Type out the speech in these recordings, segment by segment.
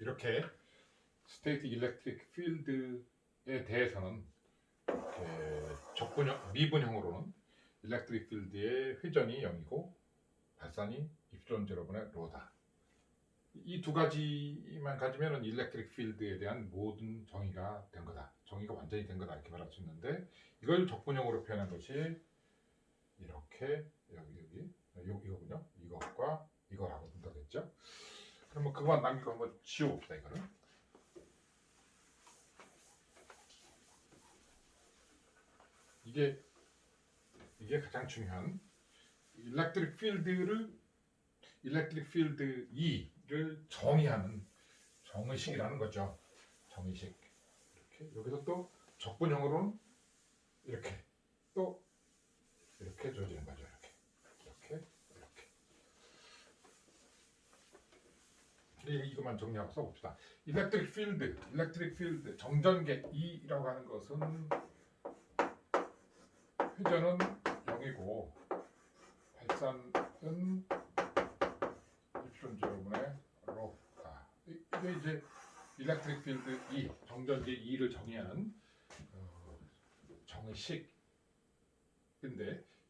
이렇게 스테이트 일렉트릭 필드에 대해서는 적분형, 미분형으로는 일렉트릭 필드의 회전이 0이고 발산이 입시론 제로분의 로다. 이 두 가지만 가지면은 일렉트릭 필드에 대한 모든 정의가 된 거다. 정의가 완전히 된 거다 이렇게 말할 수 있는데 이걸 적분형으로 표현한 것이 이렇게 이거군요. 이것과 이거라고 분석했죠. 그러면 그거만 남기고 한번 지워봅시다. 이거를. 이게 가장 중요한 일렉트릭 필드 E를 정의하는 정의식이라는 거죠. 정의식. 이렇게 여기서 또 적분형으로는 이렇게 또 이렇게 주어지는 거죠. 이렇게. 이것만 정리하고 써봅시다. 일렉트릭 필드 정전계 E라고 하는 것은 회전은 0이고 발산은 입시론 제로분의 로다. 이게 이제 일렉트릭 필드 E, 정전계 E를 정의하는 정의식인데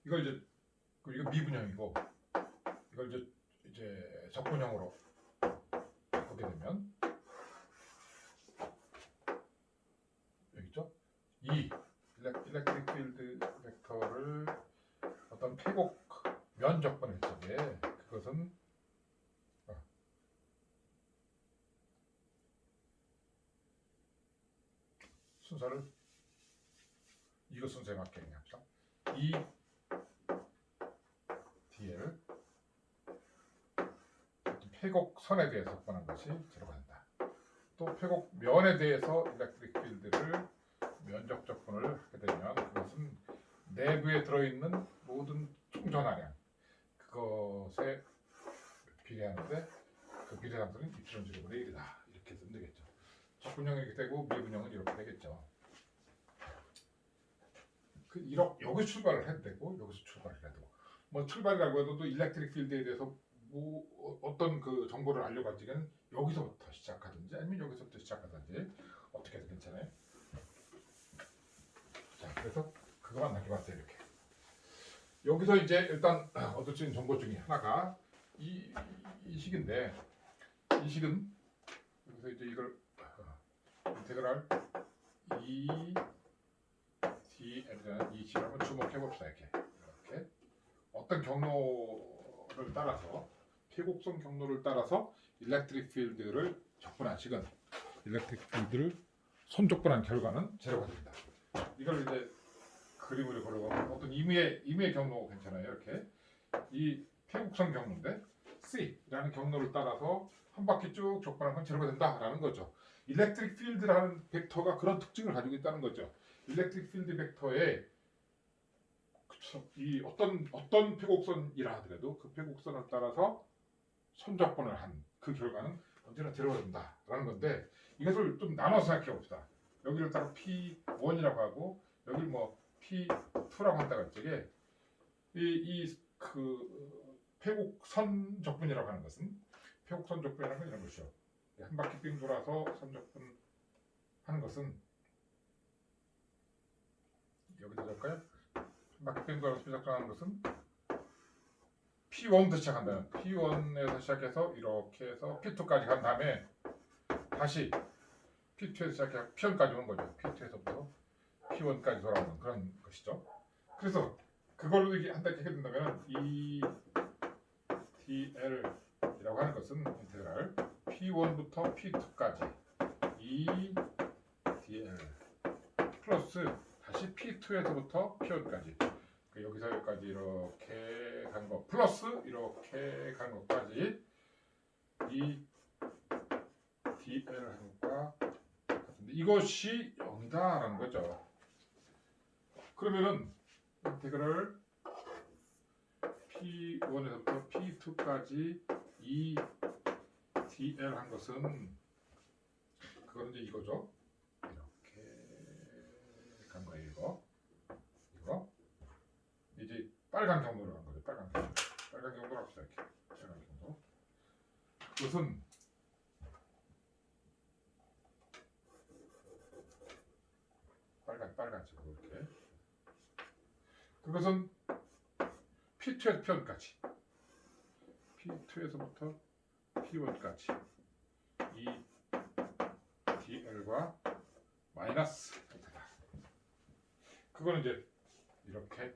이걸 이거 미분형이고 이걸 이제 적분형으로 바꾸게 되면 여기 있죠? E 일렉트릭 필드 벡터를 어떤 폐곡 면적분을 적에 그것은 순서를 이거 순서에 맞게 합시다. E dl 폐곡선에 대해서 적분한 것이 들어간다. 또 폐곡면에 대해서 일렉트릭 필드를 면적 적분을 하게 되면 그것은 내부에 들어있는 모든 총전하량 그것에 비례하는데 그 비례함수는 입시론 제로분의 1이다. 이렇게 쓰면 되겠죠. 적분형이 이렇게 되고 미분형은 이렇게 되겠죠. 여기서 출발을 해도 되고 여기서 출발을 해도 되고 뭐 출발이라고 해도 또 일렉트릭 필드에 대해서 뭐 어떤 그 정보를 알려가지고는 여기서부터 시작하든지 아니면 여기서부터 시작하든지 어떻게든 괜찮아요. 자, 그래서 그거만 남겨봤어요. 이렇게 여기서 이제 일단 얻을 수 있는 정보 중에 하나가 이 식인데 이 식은 여기서 이제 이걸 인테그랄 E dl이라는 이 식을 한번 주목해 봅시다. 이렇게 어떤 경로를 따라서 폐곡선 경로를 따라서 일렉트릭 필드를 적분한 식은 일렉트릭 필드를 선적분한 결과는 제로가 됩니다. 이걸 이제 그림으로 그려보면 어떤 임의의 경로 괜찮아요. 이렇게 이 폐곡선 경로인데 C라는 경로를 따라서 한 바퀴 쭉 적분한 건 제로가 된다라는 거죠. 일렉트릭 필드라는 벡터가 그런 특징을 가지고 있다는 거죠. 일렉트릭 필드 벡터에 이 어떤 폐곡선이라 하더라도 그 폐곡선을 따라서 선적분을 한 그 결과는 언제나 제로가 된다라는 건데 이것을 좀 나눠서 생각해 봅시다. 여기를 따로 P1이라고 하고 여기를 뭐 P2라고 한다고 했죠. 그 폐곡선 적분이라고 하는 것은 폐곡선 적분이라는 건 이런 것이죠. 한 바퀴 빙 돌아서 선적분 하는 것은 여기다 적을까요? 한 바퀴 빙 돌아서 선적분하는 것은 P1부터 시작한다면 P1에서 시작해서 이렇게 해서 P2까지 간 다음에 다시 P2에서 시작해서 P1까지 오는 거죠. P2에서부터 P1까지 돌아오는 그런 것이죠. 그래서 그걸로 이게 한다 이렇게 된다면 이 dl이라고 하는 것은 인테그랄 P1부터 P2까지 이 dl 플러스 다시 P2에서부터 P1까지 여기서 여기까지 이렇게 간 거 플러스 이렇게 간 것까지 이 dl 한 것과 같은데 이것이 0이다라는 거죠. 그러면은 인테그랄 P1에서부터 P2까지 이 dl 한 것은 그건 이제 이거죠. 이렇게 간 거예요. 이거 이제 빨간 경로로 간 거죠. 빨간 경로로 합시다. 이렇게 빨간 경로. 그것은 빨간색으로 이렇게. 그것은 P2에서 P1까지, P2에서부터 P1까지 이 DL과 마이너스 상태다. 그거는 이제 이렇게 해서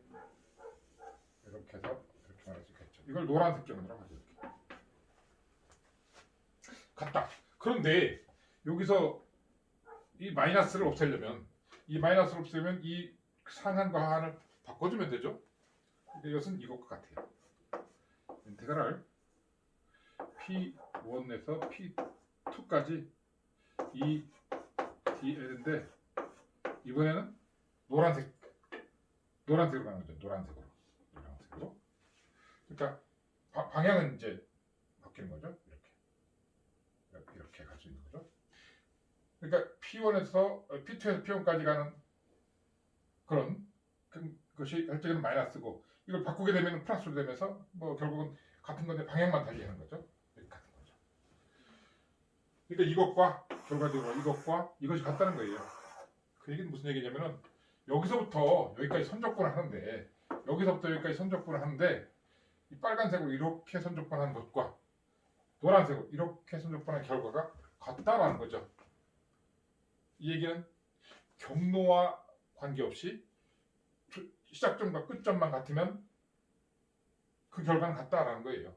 이렇게 말할 수 있겠죠. 이걸 노란색 점으로 하죠. 이렇게. 같다. 그런데 여기서 이 마이너스를 없애려면 이 상한과 하한을 바꿔주면 되죠. 근데 이것은 이것과 같아요. 인테그랄 P1에서 P2까지 이 DL인데 이번에는 노란색으로 가는 거죠. 노란색으로. 그러니까 방향은 이제 바뀌는 거죠. 이렇게 갈 수 있는 거죠. 그러니까 P1에서 P2에서 P1까지 가는 그런 것이 혈적에는 마이너스고 이걸 바꾸게 되면 플러스로 되면서 뭐 결국은 같은 건데 방향만 달리하는 거죠. 이렇게 같은 거죠. 그러니까 이것과 결과적으로 이것이 같다는 거예요. 그 얘기는 무슨 얘기냐면은 여기서부터 여기까지 선적분을 하는데 이 빨간색으로 이렇게 선적분하는 것과 노란색으로 이렇게 선적분하는 결과가 같다라는 거죠. 이 얘기는 경로와 관계없이 시작점과 끝점만 같으면 그 결과는 같다라는 거예요.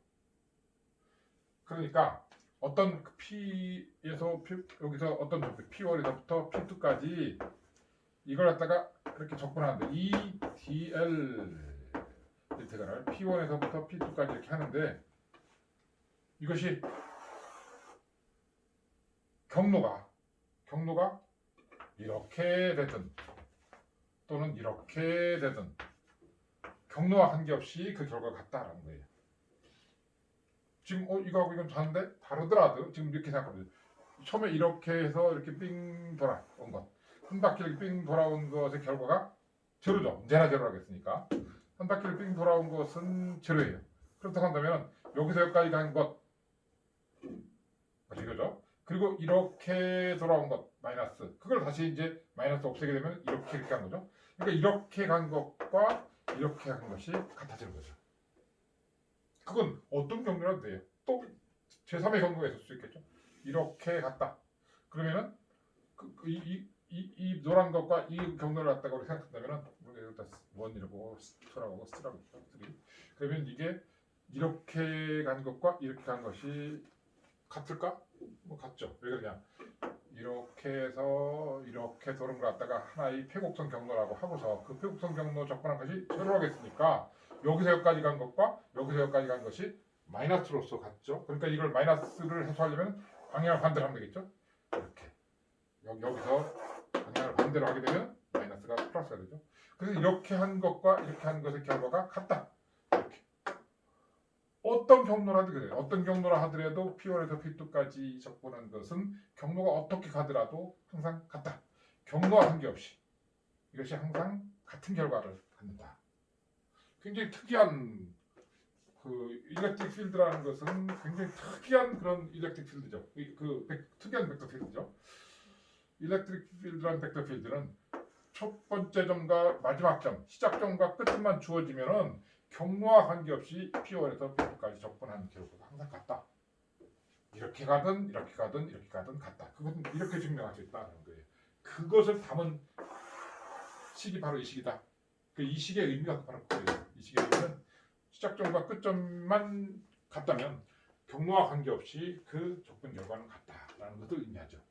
그러니까 어떤 P에서 여기서 어떤 P1에서부터 P2까지 이걸 갖다가 이렇게 접근하는데 이 DL 인테그랄 P1에서부터 P2까지 이렇게 하는데 이것이 경로가 이렇게 되든 또는 이렇게 되든 경로와 관계없이 그 결과가 같다라는 거예요. 지금 이거하고 이건 다르더라도 지금 이렇게 생각하면 처음에 이렇게 해서 이렇게 삥 돌아온 것, 한 바퀴를 삥 돌아온 것의 결과가 제로죠. 언제나 제로라겠으니까 한 바퀴를 삥 돌아온 것은 제로예요. 그렇다고 한다면 여기서 여기까지 간 것 이거죠. 그리고 이렇게 돌아온 것 마이너스, 그걸 다시 이제 마이너스 없애게 되면 이렇게 간 거죠. 그러니까 이렇게 간 것과 이렇게 간 것이 같아지는 거죠. 그건 어떤 경로라도 돼요. 또 제3의 경로가 있을 수 있겠죠. 이렇게 갔다. 그러면은 이 노란 것과 이 경로를 갖다가 우리 생각한다면은 여기다 1이라고 2라고 3라고 3. 그러면 이게 이렇게 간 것과 이렇게 간 것이 같을까? 뭐 같죠. 왜 그러냐? 이렇게 해서 이렇게 도는 걸 갖다가 하나의 폐곡선 경로라고 하고서 그 폐곡선 경로 접근한 것이 제로하겠으니까 여기서 여기까지 간 것과 여기서 여기까지 간 것이 마이너스로서 같죠. 그러니까 이걸 마이너스를 해소하려면 방향을 반대로 하면 되겠죠. 이렇게 여기서 방향을 반대로 하게 되면 마이너스가 플러스가 되죠. 그래서 이렇게 한 것과 이렇게 한 것의 결과가 같다. 이렇게. 어떤 경로라도 그래요. 어떤 경로라 하더라도 P1에서 P2까지 접근한 것은 경로가 어떻게 가더라도 항상 같다. 경로와 관계없이 이것이 항상 같은 결과를 갖는다. 굉장히 특이한 그 일렉트릭 필드라는 것은 굉장히 특이한 그런 일렉트릭 필드죠. 특이한 벡터 필드죠. 일렉트릭 필드라는 벡터 필드는 첫 번째 점과 마지막 점, 시작점과 끝점만 주어지면은 경로와 관계없이 P1에서 P2까지 접근하는 결과가 항상 같다. 이렇게 가든 이렇게 가든 이렇게 가든 같다. 그것은 이렇게 증명할 수 있다는 거예요. 그것을 담은 식이 바로 이 식이다. 이 식의 의미가 바로 그거예요. 이 식의 의미는 시작점과 끝점만 같다면 경로와 관계없이 그 접근 결과는 같다라는 것을 의미하죠.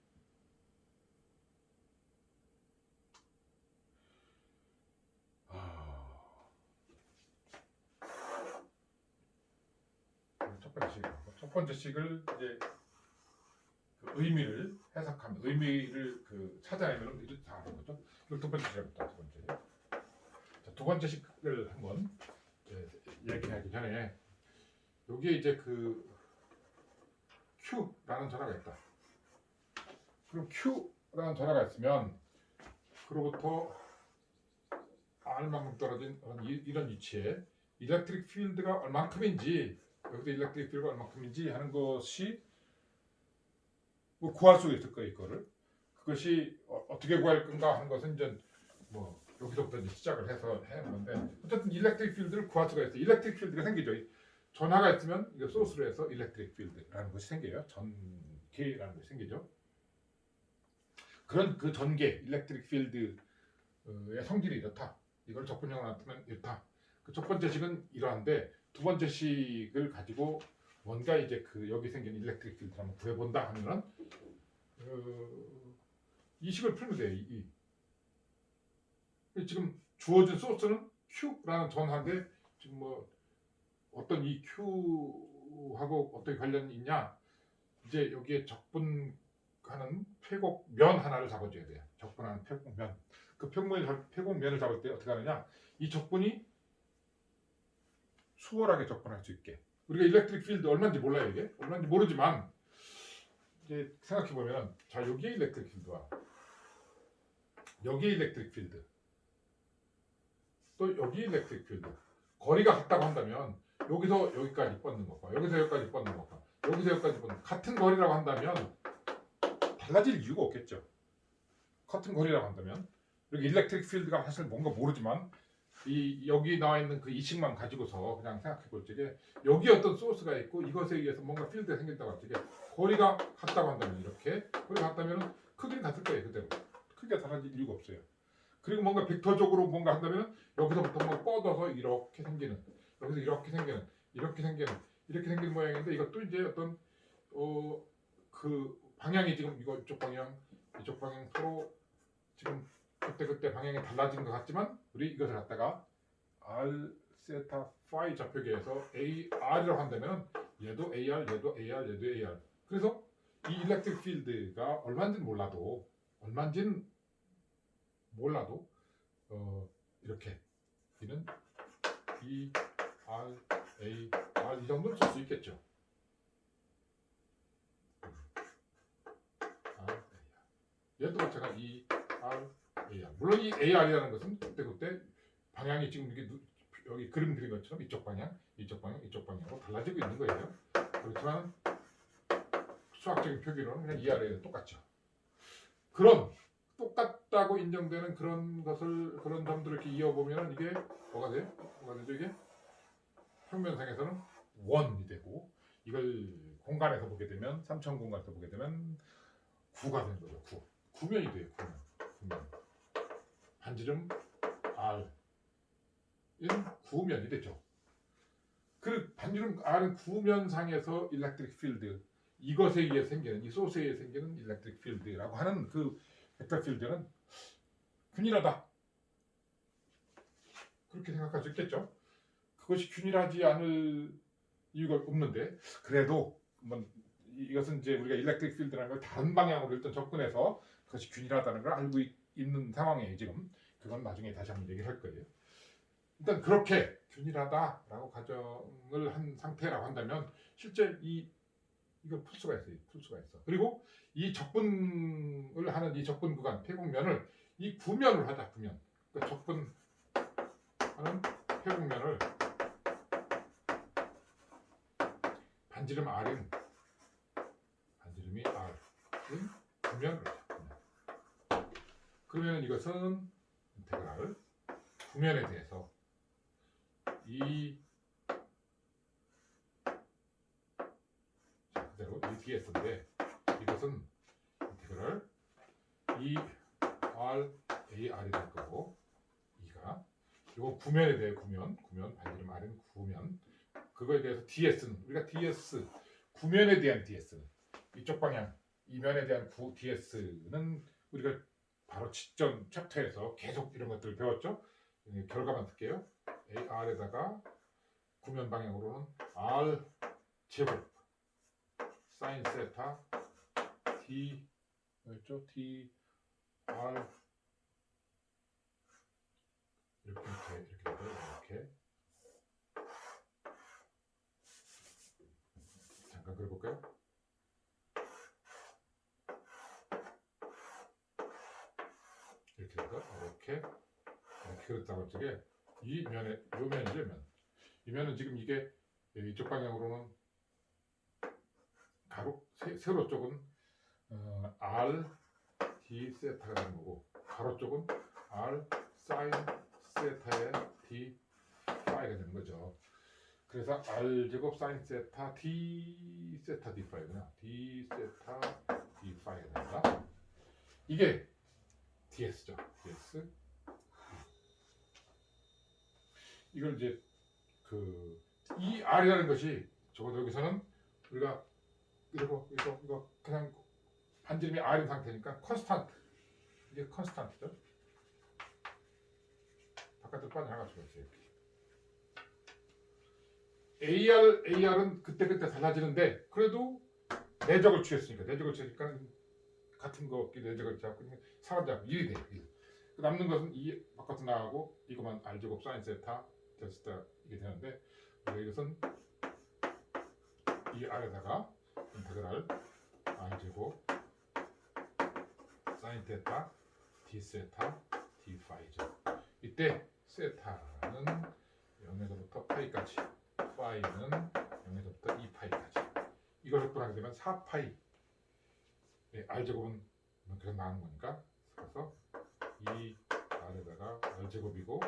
첫 번째 식을 이제 그 의미를 해석하면 의미를 찾아내면 이렇게 다 하는 거죠. 그리고 두 번째 식부터 두 번째. 자, 두 번째 식을 한번 얘기하기 전에 여기에 이제 그 Q라는 전화가 있다. 그럼 Q라는 전화가 있으면 그로부터 R만큼 떨어진 이런 위치에 일렉트릭 필드가 얼만큼인지 여기서 일렉트릭 필드가 얼만큼인지 하는 것이 뭐 구할 수 있을 거예요. 그것이 어떻게 구할 건가 하는 것은 이제 뭐 여기서부터 이제 시작을 해서 해는 건데 어쨌든 일렉트릭 필드를 구할 수가 있어요. 일렉트릭 필드가 생기죠. 전하가 있으면 이거 소스로 해서 일렉트릭 필드라는 것이 생겨요. 전개라는 것이 생기죠. 그런 그 전개 일렉트릭 필드의 성질이 이렇다. 이걸 적분형으로 나타내면 이렇다. 그 첫 번째 식은 이러한데 두 번째 식을 가지고 뭔가 이제 그 여기 생긴 일렉트릭 필드를 한번 구해본다 하면은 이 식을 풀면 돼요. 지금 주어진 소스는 Q라는 전하인데 지금 뭐 어떤 이 Q하고 어떤 관련이 있냐? 이제 여기에 적분하는 폐곡면 하나를 잡아줘야 돼요. 적분하는 폐곡면. 그 폐곡면을 잡을 때 어떻게 하느냐? 이 적분이 수월하게 접근할 수 있게. 우리가 일렉트릭 필드 얼마인지 몰라요. 이게 얼마인지 모르지만 이제 생각해 보면 자 여기에 일렉트릭 필드와 여기에 일렉트릭 필드 또 여기 일렉트릭 필드 거리가 같다고 한다면 여기서 여기까지 뻗는 것과 여기서 여기까지 뻗는 것과 여기서 여기까지 뻗는 같은 거리라고 한다면 달라질 이유가 없겠죠. 같은 거리라고 한다면 여기 일렉트릭 필드가 사실 뭔가 모르지만 여기 나와 있는 그 이식만 가지고서 그냥 생각해 볼 적에 여기 어떤 소스가 있고 이것에 의해서 뭔가 필드가 생긴다고 할 적에 거리가 같다고 한다면 이렇게 거리가 같다면 크기는 같을 거예요. 그대로 크기가 달라질 이유가 없어요. 그리고 뭔가 벡터적으로 뭔가 한다면 여기서부터 뭐 뻗어서 이렇게 생기는 여기서 이렇게 생기는 이렇게 생기는 모양인데 이것도 이제 어떤 그 방향이 지금 이쪽 방향 서로 지금 그때 방향이 달라진 것 같지만 우리 이것을 갖다가 R 세타 파이 좌표계에서 AR이라고 한다면 얘도 AR, 얘도 AR, 얘도 AR. 그래서 이 일렉트릭 필드가 얼마인지는 몰라도 이렇게 이는 E, R, A, R 이 정도는 쓸 수 있겠죠. R, AR. 얘도 마찬가 E, R, AR. 물론 이 AR이라는 것은 그때 방향이 지금 이게 여기 그림 그린 것처럼 이쪽 방향으로 달라지고 있는 거예요. 그렇지만 수학적인 표기로는 그냥 ER에 똑같죠. 그런 똑같다고 인정되는 그런 점들을 이렇게 이어보면 이게 뭐가 돼요? 뭐가 되죠 이게? 평면상에서는 원이 되고 이걸 공간에서 보게 되면 3차원 공간에서 보게 되면 구가 되는 거죠. 구면이 돼요. 구면. 반지름 R 은 구면이 되죠. 그 반지름 R은 구면상에서 일렉트릭 필드 이것에 의해 생기는 이 소스에 의해 생기는 일렉트릭 필드라고 하는 그 벡터 필드는 균일하다. 그렇게 생각할 수 있겠죠. 그것이 균일하지 않을 이유가 없는데 그래도 이것은 이제 우리가 일렉트릭 필드라는 걸 다른 방향으로 일단 접근해서 그것이 균일하다는 걸 알고 있는 상황이에요. 지금 그건 나중에 다시 한번 얘기를 할 거예요. 일단 그렇게 균일하다라고 가정을 한 상태라고 한다면 실제 이걸 풀 수가 있어. 그리고 이 적분을 하는 이 적분 구간 폐곡면을 이 구면을 하자. 구면. 그러니까 적분하는 폐곡면을 반지름이 R인 구면을 하자. 그러면 이것은 인테그랄 구면에 대해서 그대로 이 ds인데 이것은 인테그랄 AR이 될 거고 이거 구면에 대해 구면 반지름 R은 구면 그거에 대해서 ds는 우리가 ds 구면에 대한 ds는 이쪽 방향 이면에 대한 ds는 우리가 바로 직전 챕터에서 계속 이런 것들을 배웠죠. 결과만 쓸게요. AR에다가 구면 방향으로는 R 제곱 사인 세타 T 뭐였죠? T R 이렇게 잠깐 그려볼까요? 이렇게 그렸다고 할 적에 이 면은 지금 이게 이쪽 방향으로는 세로 쪽은 R D 세타가 되는 거고 가로 쪽은 R 사인 세타의 d 파이가 되는 거죠. 그래서 r 제곱 사인 세타 d 세타 d 파이구나. d 세타 d 파이가 된다. 이게 ds죠. ds. 이걸 이제 이 r이라는 것이 적어도 여기서는 우리가 이거 그냥 반지름이 r인 상태니까 컨스탄트. 이게 컨스탄트죠. 바깥으로 빠져나갈 수가 있어요. AR은 그때그때 달라지는데 그래도 내적을 취했으니까 같은 거 내적을 잡고 사라져고 1이 돼요. 1. 남는 것은 이 바깥으로 나가고 이것만 r제곱 사인 세타 데스타 이게 되는데 이것은 이 r에다가 인테그랄 r제곱 사인 세타 d 세타 d 파이죠. 이때 세타는 0에서부터 파이까지, 파이는 0에서부터 2파이까지. 이걸 적분하게 되면 4파이. r제곱은 계속 나오는 거니까. 그래서 이 r에다가 r제곱이고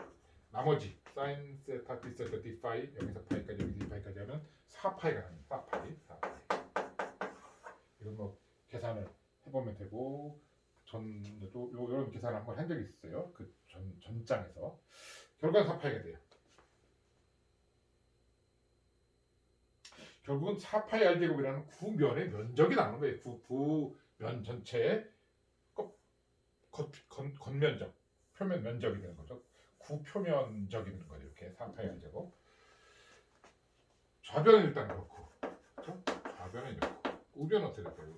나머지 사인 세타, d 세타, d 파이 0에서 파이까지, 0에서 2파이까지 하면 4파이가 납니다. 4파이. 이건 뭐 계산을 해보면 되고 전에도 이런 계산을 한번 한 적이 있어요. 그 전장에서 결과는 4파이가 돼요. 결국은 4파이 r제곱이라는 구면의 면적이 나오는 거예요. 구면 전체의 겉면적, 표면 면적이 되는 거죠. 구표면적이 되는 거죠. 이렇게 4파이 r제곱. 좌변은 일단 그렇고, 그렇죠? 좌변은 이렇고, 우변은 어떻게 될까요?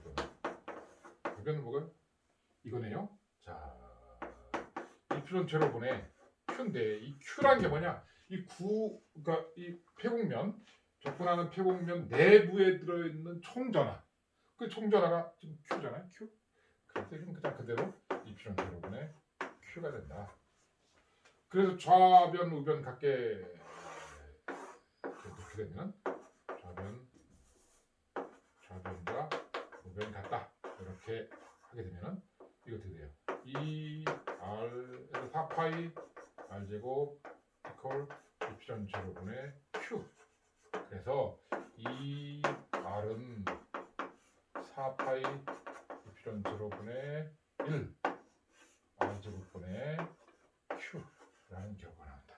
우변은 뭐가? 이거네요. 자, 이표전체로 보내 Q인데 이 Q라는 게 뭐냐? 그러니까 이 폐곡면 접근하는 폐곡면 내부에 들어있는 총전하. 그 총전하가 지금 Q잖아요. Q. 그래서 이건 그냥 그대로 이표전체로 보내 Q가 된다. 그래서 좌변 우변 각게 이렇게 되면 좌변과 우변이 같다. 이렇게 하게 되면은 이거 어떻게 돼요? 2r에서 4파이 r제곱 이퀄 이표전체로 분의 q. 그래서 2r은 4파이 이표전체로 분의 1 r제곱 분의 q라는 결과가 나온다.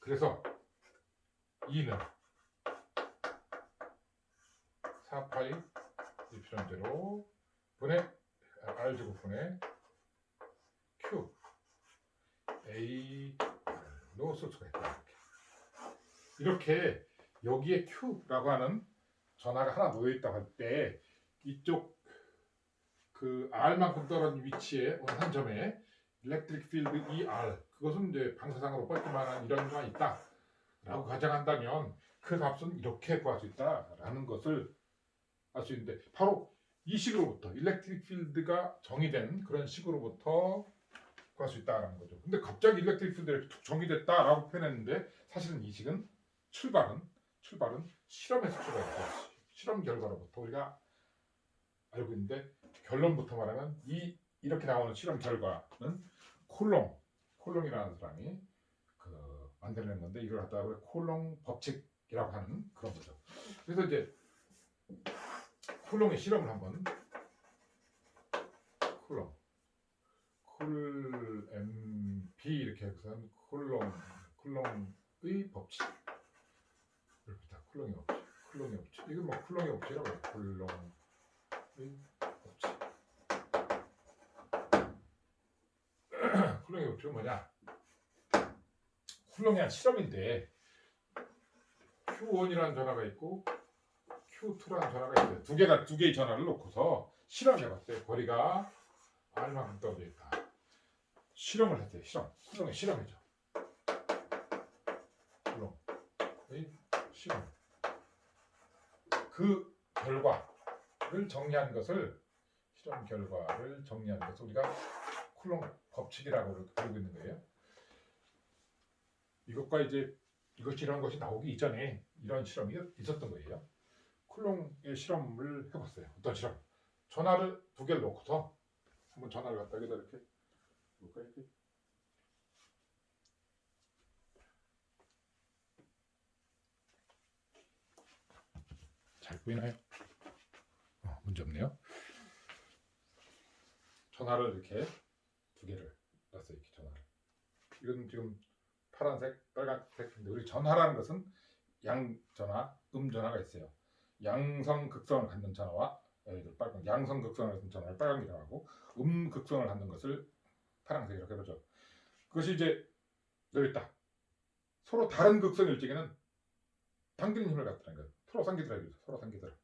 그래서 2는 4파이 이표전체로 분의 r제곱 분의 q a로 쓸 수가 있다. 이렇게 여기에 q라고 하는 전하가 하나 놓여 있다고 할 때 이쪽 그 r만큼 떨어진 위치에 어느 한 점에 일렉트릭 필드 ER 그것은 이제 방사상으로 뻗기만한 이런 수가 있다라고 가정한다면 그 값은 이렇게 구할 수 있다라는 것을 알 수 있는데 바로 이 식으로부터 일렉트릭 필드가 정의된 그런 식으로부터 구할 수 있다라는 거죠. 근데 갑자기 일렉트릭 필드가 이렇게 툭 정의됐다라고 표현했는데 사실은 이 식은 출발은 실험에서 출발했어요. 실험 결과로부터 우리가 알고 있는데 결론부터 말하면 이렇게 나오는 실험 결과는 콜롱이라는 사람이 만들어낸 건데 이걸 갖다가 콜롱 법칙이라고 하는 그런 거죠. 그래서 이제 콜롱의 실험을 한번 콜MP 이렇게 해서 콜롱의 법칙 이렇게 다 콜롱의 법칙 이건 뭐 콜롱의 법칙이라고 해요. 콜롱의 법칙 콜롱의 법칙은 뭐냐? 콜롱이 한 실험인데 Q1이라는 전화가 있고 Q2라는 전화가 있어요. 두 개의 전화를 놓고서 실험해봤어요. 거리가 R만큼 떨어져 있다. 실험을 했어요. 콜롱의 실험이죠. 콜롱의 실험. 그 결과를 정리한 것을 실험 결과를 정리한 것을 우리가 콜롱 법칙이라고 부르고 있는 거예요. 이것과 이제 이런 것이 나오기 이전에 이런 실험이 있었던 거예요. 쿨롱의 실험을 해봤어요. 어떤 실험? 전화를 두 개를 놓고서 한번 전화를 갖다 여기다 이렇게 놓을까 이렇게. 잘 보이나요? 문제 없네요. 전화를 이렇게 두 개를 놨어요. 이렇게 전화를. 이건 지금 파란색, 빨간색인데 우리 전화라는 것은 양전화, 음전화가 있어요. 양성 극성을 갖는 전화와 빨간 양성 극성을 갖는 전화를 빨간색이라고 하고 음극성을 갖는 것을 파란색이라고 해보죠. 그것이 이제 여기 있다. 서로 다른 극성일 적에는 당기는 힘을 갖다는 거예요. 서로 당기더라. 서로 당기더라.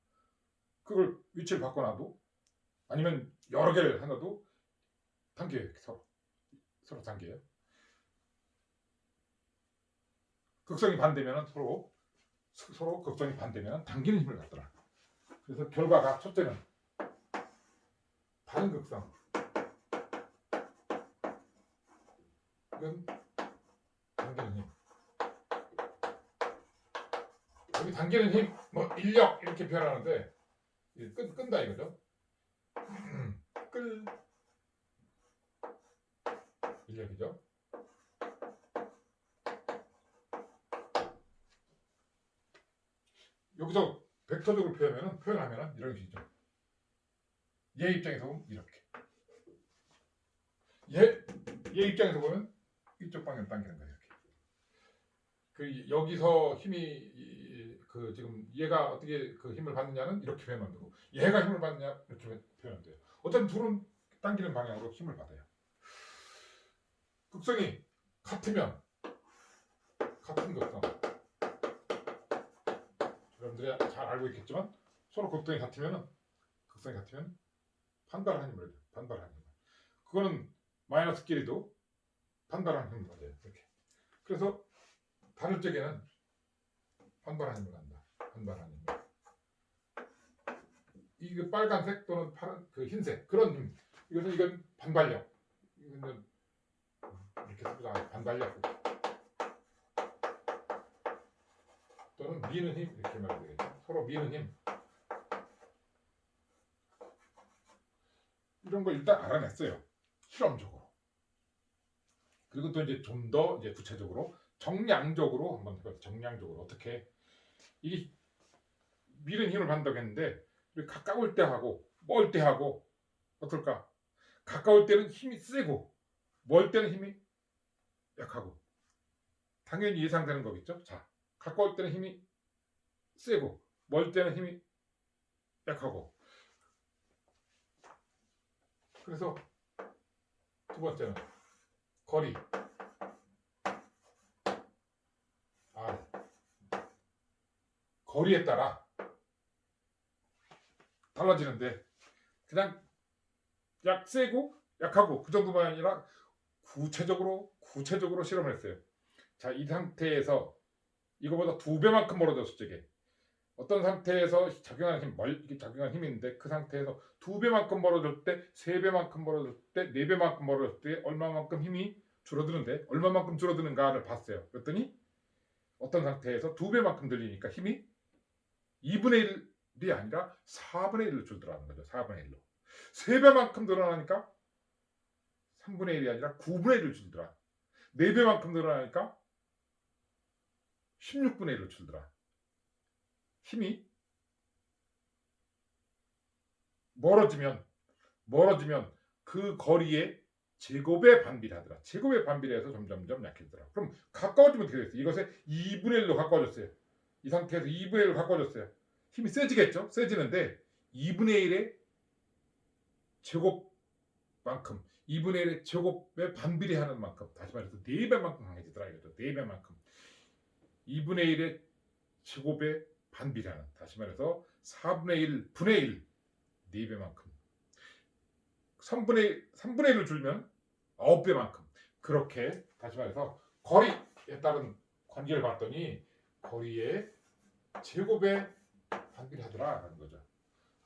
그걸 위치를 바꿔놔도 아니면 여러 개를 하나도 당겨요. 이렇게 서로 당겨요. 극성이 반대면 서로 극성이 반대면 당기는 힘을 갖더라. 그래서 결과가 첫째는 다른 극성. 이건 당기는 힘. 여기 당기는 힘, 뭐 인력 이렇게 표현하는데 끈다 이거죠. 끌 인력이죠. 여기서 벡터적으로 표현하면 이런 식이죠. 얘 입장에서 보면 이렇게. 얘 입장에서 보면 이쪽 방향 당기는 거예요. 이렇게. 그 여기서 힘이 지금 얘가 어떻게 그 힘을 받느냐는 이렇게 표현하면 되고 얘가 힘을 받느냐 이렇게 표현하면 돼요. 어쨌든 둘은 당기는 방향으로 힘을 받아요. 극성이 같으면 같은 극성. 여러분들이 잘 알고 있겠지만 서로 극성이 같으면 반발하는 힘을 줘요. 반발하는 힘. 그거는 마이너스끼리도 반발하는 힘을 받아요. 이렇게. 그래서 다를 적에는 반발하는 힘을 간다. 반발하는 힘. 이게 빨간색 또는 파란 그 흰색 그런 힘. 이건 반발력. 이거는 이렇게 쓰자. 반발력. 또는 미는 힘 이렇게 말하면 되겠죠. 서로 미는 힘. 이런 거 일단 알아냈어요. 실험적으로. 그리고 또 이제 좀 더 이제 구체적으로 정량적으로 한번 해봐요. 정량적으로 어떻게 이 미는 힘을 받는다고 했는데 가까울 때 하고 멀 때 하고 어떨까? 가까울 때는 힘이 세고 멀 때는 힘이 약하고 당연히 예상되는 거겠죠. 자, 가까울 때는 힘이 세고 멀 때는 힘이 약하고 그래서 두 번째는 거리 거리에 따라 달라지는데 그냥 약 세고 약하고 그 정도만 아니라 구체적으로 실험을 했어요. 자, 이 상태에서 이거보다 2배만큼 멀어졌을 적에 어떤 상태에서 작용하는 힘이 있는데 그 상태에서 2배만큼 멀어질 때, 3배만큼 멀어질 때, 4배만큼 멀어질 때 얼마만큼 힘이 줄어드는데 얼마만큼 줄어드는가를 봤어요. 그랬더니 어떤 상태에서 2배만큼 들리니까 힘이 2분의 1이 아니라 4분의 1로 줄더라는 거죠. 4분의 1로. 3배만큼 늘어나니까 3분의 1이 아니라 9분의 1로 줄더라. 4배만큼 늘어나니까 16분의 1로 줄더라. 힘이 멀어지면 그 거리의 제곱에 반비례하더라. 제곱에 반비례해서 점점점 약해지더라. 그럼 가까워지면 어떻게 됐어요? 이것에 2분의 1로 가까워졌어요. 이 상태에서 2분의 1로 가까워졌어요. 힘이 세지겠죠? 세지는데 2분의 1의 제곱만큼 2분의 1의 제곱에 반비례하는 만큼 다시 말해서 4배만큼 강해지더라 이거죠. 4배만큼 2분의 1의 제곱에 반비례하는 다시 말해서 4분의 1 분의 1 4배만큼 3분의 1을 줄면 9배만큼 그렇게 다시 말해서 거리에 따른 관계를 봤더니 거리의 제곱에 반비례하더라라는 거죠.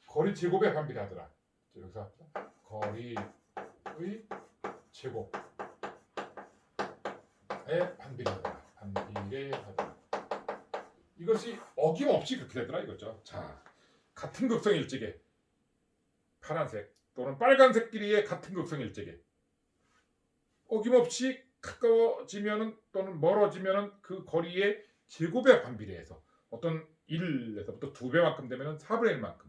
거리 제곱에 반비례하더라. 여기서 거리의 제곱에 반비례하더라. 이것이 어김없이 그렇게 되더라 이거죠. 자, 같은 극성 일직에 파란색 또는 빨간색 길이의 같은 극성 일직에 어김없이 가까워지면은 또는 멀어지면은 그 거리의 제곱에 반비례해서 어떤 1에서부터 2배만큼 되면은 4분의 1만큼,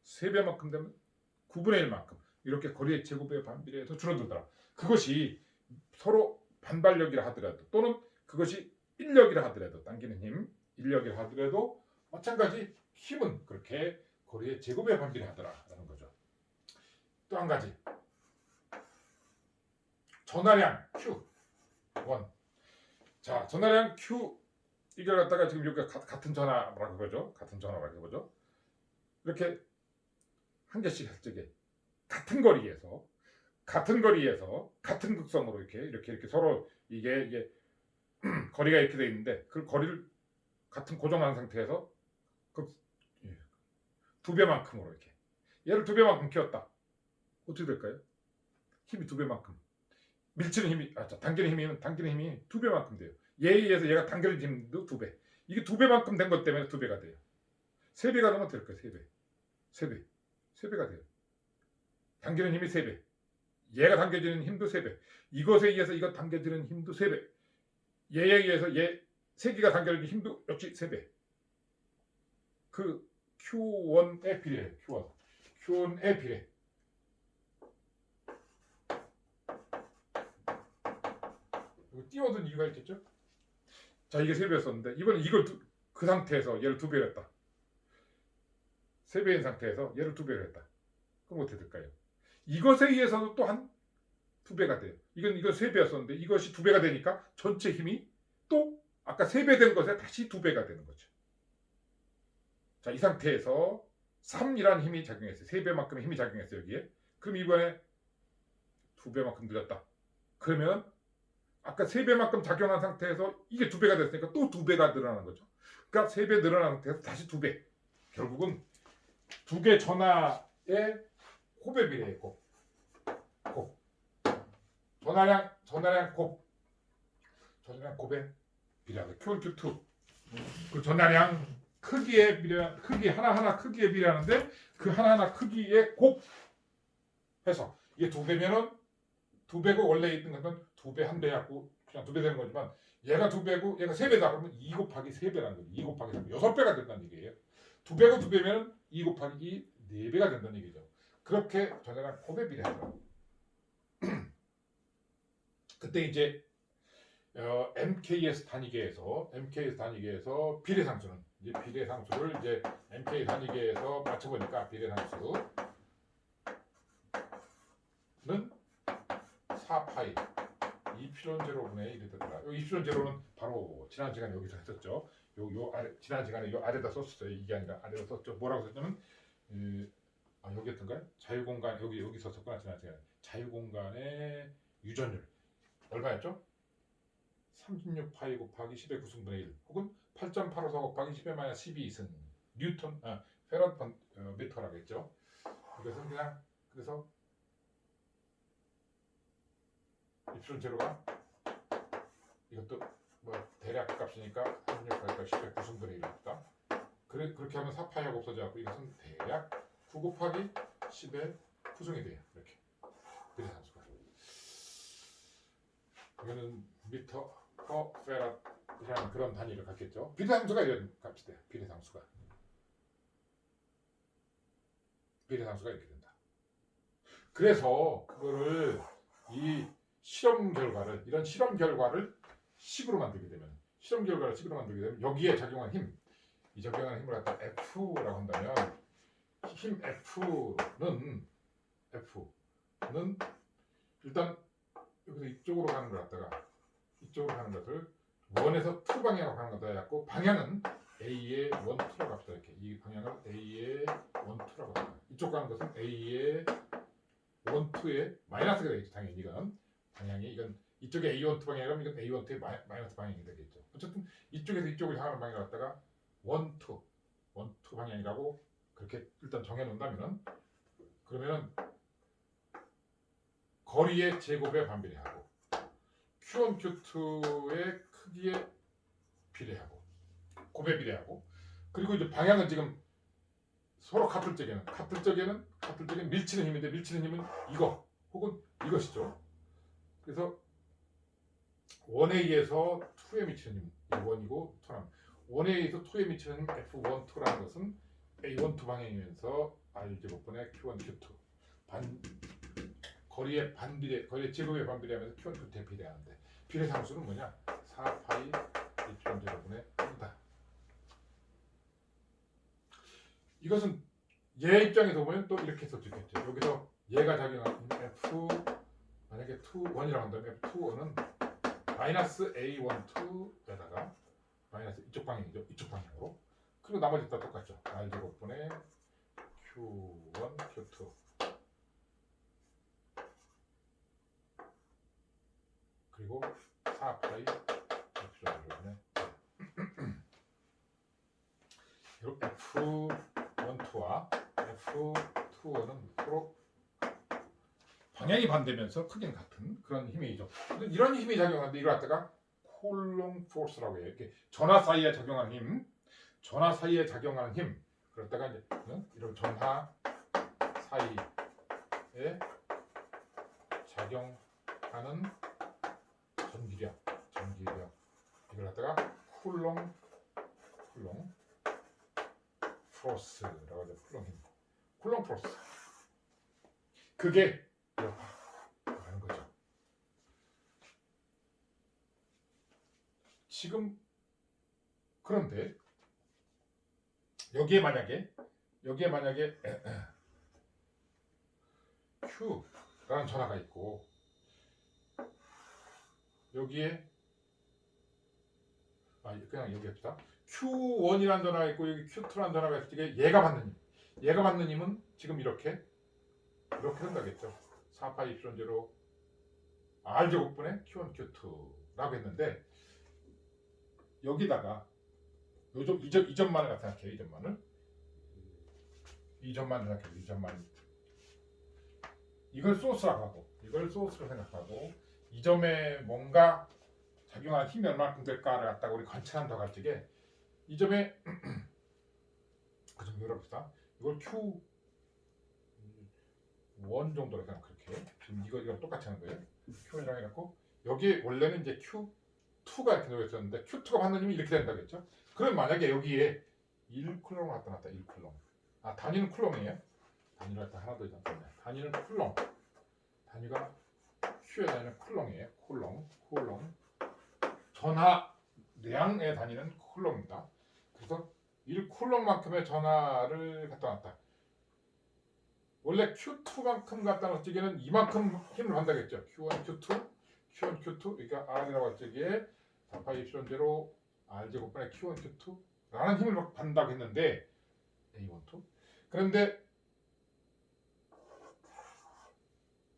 3배만큼 되면 9분의 1만큼 이렇게 거리의 제곱에 반비례해서 줄어들더라. 그것이 서로 반발력이라 하더라도 또는 그것이 인력이라 하더라도 당기는 힘, 인력이라 하더라도 마찬가지 힘은 그렇게 거리의 제곱에 반비례하더라라는 거죠. 또 한 가지 전하량 Q1. 자, 전하량 Q 이걸 갖다가 지금 여기가 같은 전하라고 그러죠. 같은 전하라고 그러죠. 이렇게 한 개씩 할 적에 같은 거리에서 같은 극성으로 이렇게 서로 이게 거리가 이렇게 돼 있는데 그 거리를 같은 고정한 상태에서 그 2배만큼으로 이렇게 얘를 2배만큼 키웠다. 어떻게 될까요? 힘이 2배만큼. 밀치는 힘이 당기는 힘이 2배만큼 돼요. 얘에 의해서 얘가 당기는 힘도 2배. 이게 2배만큼 된 것 때문에 2배가 돼요. 3배가 되면 될 거예요. 3배가 돼요. 당기는 힘이 3배. 얘가 당겨지는 힘도 3배. 이것에 의해서 이거 당겨지는 힘도 3배. 얘에 의해서 얘 3개가 당겨지는 힘도 역시 3배. 그 Q1에 비례해요. Q1에 비례. 띄워둔 이유가 있겠죠? 자, 이게 3배였었는데 이번엔 이걸 그 상태에서 얘를 2배로 했다. 3배인 상태에서 얘를 2배로 했다. 그럼 어떻게 될까요? 이것에 의해서도 또한 2배가 돼요. 이건 3배였었는데 이것이 2배가 되니까 전체 힘이 또 아까 3배 된 것에 다시 2배가 되는 거죠. 자, 이 상태에서 3이라는 힘이 작용했어요. 3배만큼 힘이 작용했어요. 여기에. 그럼 이번에 2배만큼 늘었다. 그러면 아까 3배만큼 작용한 상태에서 이게 2배가 됐으니까 또 2배가 늘어나는 거죠. 그러니까 3배 늘어난 상태에서 다시 2배. 결국은 2개 전하의 곱에 비례해. 곱. 전하량 곱에 비례하다. Q1, Q2. 그 전하량 크기에 비례한 크기 하나하나 크기에 비례하는데 그 하나하나 크기에 곱해서 이게 2배면은 2배고 원래 있던 건 2배 한 배 갖고 그냥 2배 되는 거지만 얘가 2배고 얘가 3배다 그러면 2 곱하기 3배라는 거죠. 2 곱하기 3배. 6배가 된다는 얘기예요. 2배고 2배면 2 곱하기 2 4배가 된다는 얘기죠. 그렇게 전하량 곱에 비례하죠. 그때 이제 MKS 단위계에서 비례상수는 이제 비례상수를 이제 MK 단위계에서 맞춰보니까 비례상수는 4파이 이필론 제로분의 1이 되더라. 이 이필론 제로는 바로 지난 시간에 여기서 했었죠. 요 아래 지난 시간에 요 아래다 썼었어요. 이게 아니라 아래다 썼죠. 뭐라고 썼냐면 여기였던가요? 자유공간 여기 썼었구나. 지난 시간에 자유공간의 유전율 얼마였죠? 36파이 곱하기 10의 9승분의 1 혹은 8.854 곱하기 10의 마이너스 12승 뉴턴 페럿 미터라고 했죠. 그래서 입술 제로가 이것도 뭐 대략 값이니까 36파이가 10의 9승분의 1이니까 그렇게 하면 4파이가 없어져갖고 이것은 대략 9 곱하기 10의 9승이 돼요. 이렇게 비례상수가 이거는 미터 퍼 페럿이라는 그런 단위를 갖겠죠. 비례상수가 이런 값이 돼요. 비례상수가 이렇게 된다. 그래서 그거를 이런 실험 결과를 식으로 만들게 되면 여기에 적용한 힘, 이 적용한 힘을 갖다 F라고 한다면 힘 F는 일단 여기서 이쪽으로 가는 걸 갖다가 이쪽으로 가는 것을 1에서 2 방향으로 가는 것도 해갖고 방향은 A의 1, 2라고 합시다. 이렇게 이 방향을 A의 1, 2라고 합니다. 이쪽 가는 것은 A의 1, 2의 마이너스가 되겠죠. 당연히 이건 방향이 이쪽에 A1, 2 방향이라면 이건 A1, 2의 마이너스 방향이 되겠죠. 어쨌든 이쪽에서 이쪽을 향하는 방향을 갖다가 1, 2 방향이라고 그렇게 일단 정해놓는다면은 그러면은 거리의 제곱에 반비례하고 Q1, Q2의 크기에 비례하고 곱에 비례하고 그리고 이제 방향은 지금 서로 같을 적에는 밀치는 힘인데 밀치는 힘은 이거 혹은 이것이죠. 그래서 1에 의해서 2에 미치는 힘 A1이고 2랑 1에 의해서 2에 미치는 힘 F1, 2라는 것은 A1, 2 방향이면서 R제곱분의 Q1, Q2 거리의 반비례, 거리의 제곱에 반비례하면서 Q1, Q2에 비례하는데 비례상수는 뭐냐? 4파이 Epsilon 제곱분의 1이다. 이것은 얘 입장에서 보면 또 이렇게 해서 적겠죠. 여기서 얘가 작용하는 F 만약에 2, 1이라고 한다면 F2는 마이너스 A1, 2에다가 마이너스 이쪽 방향이죠. 이쪽 방향으로. 그리고 나머지 다 똑같죠. R제곱분의 Q1, Q2 그리고 4파이 Epsilon 제곱분의 F12와 F21은 서로 방향이 반대면서 크기는 같은 그런 힘이죠. 이런 힘이 작용하는데 이걸 갖다가 콜롱 포스라고 해요. 이렇게 전하 사이에 작용하는 힘, 전하 사이에 작용하는 힘. 그러다가 이제 이런 전하 사이에 작용하는 전기력 이걸 갖다가 쿨롱 포스라고 하죠. 쿨롱 포스. 그게 하는 거죠. 지금 그런데 여기에 만약에 Q라는 전하가 있고 여기에 그냥 여기 합시다. Q1이라는 전화가 있고 여기 Q2라는 전화가 있을 때 얘가 받는 힘은 지금 이렇게 된다겠죠. 4파이 입시론 제로 R 제곱분의 Q1 Q2라고 했는데 여기다가 이 점만을 갖다 생각해요. 이 점만 생각해요. 이 점만 이걸 소스라고 생각하고 이 점에 뭔가 작용하는 힘이 얼마큼 될까를 갖다가 우리 관찰한다고 할 적에 이 점에 그좀 열어봅시다. 이걸 Q1 정도로 그냥 그렇게 지금 이거 똑같이 하는 거예요. Q1이랑 해갖고 여기 원래는 이제 Q2가 이렇게 놓여 있었는데 Q2가 받는 힘이 이렇게 된다겠죠. 그럼 만약에 여기에 1쿨롱을 갖다 놨다. 1쿨롱. 단위는 쿨롱이에요. 단위를 갖다 하나 더 있잖아요. 단위는 쿨롱. 단위가 Q의 단위는 쿨롱이에요. 쿨롱. 전하량의 단위는 쿨롱입니다. 그래서 1쿨롱만큼의 전하를 갖다 놨다. 원래 Q2만큼 갖다 놨을 적에는 이만큼 힘을 받다겠죠. Q1, Q2 그러니까 R이라고 할 적에 4파이 입시론 제로 R 제곱분의 Q1, Q2라는 힘을 받는다고 했는데 A1, 2 그런데